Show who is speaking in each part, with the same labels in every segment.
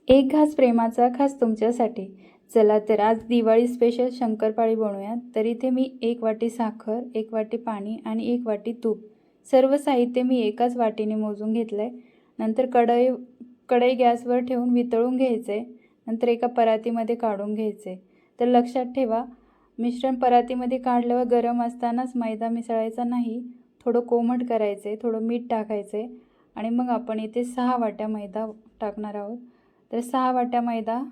Speaker 1: एक घास प्रेमाचा खास तुमच्यासाठी. चला तर आज दिवाळी स्पेशल शंकरपाळी बनवूयात. तर इथे मी 1 वाटी साखर, 1 वाटी पाणी आणि 1 वाटी तूप, सर्व साहित्य मी एकाच वाटीने मोजून घेतलं आहे. नंतर कढई गॅसवर ठेवून वितळून घ्यायचं आहे. नंतर एका परातीमध्ये काढून घ्यायचं आहे. तर लक्षात ठेवा, मिश्रण परातीमध्ये काढल्यावर गरम असतानाच मैदा मिसळायचा नाही. थोडं कोमट करायचं आहे, थोडं मीठ टाकायचं आहे आणि मग आपण इथे 6 वाट्या मैदा टाकणार आहोत. तर 6 वाट्या मैदा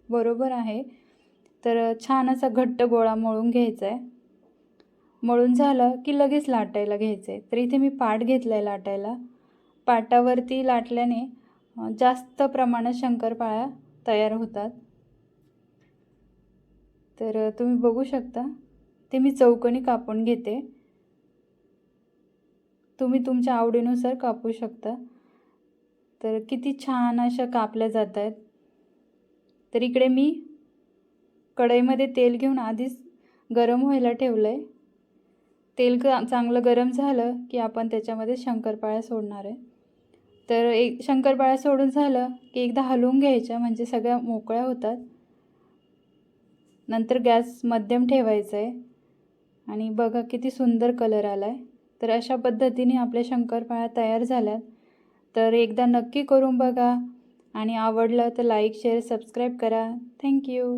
Speaker 1: बरोबर आहे. तर छान असा घट्ट गोळा मळून घ्यायचा आहे. मळून झालं की लगेच लाटायला घ्यायचं आहे. तर इथे मी पाट घेतला आहे लाटायला. पाटावरती लाटल्याने जास्त प्रमाणात शंकरपाळ्या तयार होतात. तर तुम्ही बघू शकता, ते मी चौकोनी कापून घेते. तुम्ही तुमच्या आवडीनुसार कापू शकता. तर किती छान अशा कापल्या जात आहेत. तर इकडे मी कढईमध्ये तेल घेऊन आधीच गरम व्हायला ठेवलं आहे. तेल चांगलं गरम झालं की आपण त्याच्यामध्ये शंकरपाळ्या सोडणार आहे. तर एक शंकरपाळ्या सोडून झालं की एकदा हलवून घ्यायच्या, म्हणजे सगळ्या मोकळ्या होतात. नंतर गॅस मध्यम ठेवायचा आहे आणि बघा किती सुंदर कलर आला आहे. तर अशा पद्धतीने आपल्या शंकरपाळ्या तयार झाल्यात. तर एकदा नक्की करून बघा आणि आवडलं तर लाईक, शेअर, सबस्क्राईब करा. थँक्यू.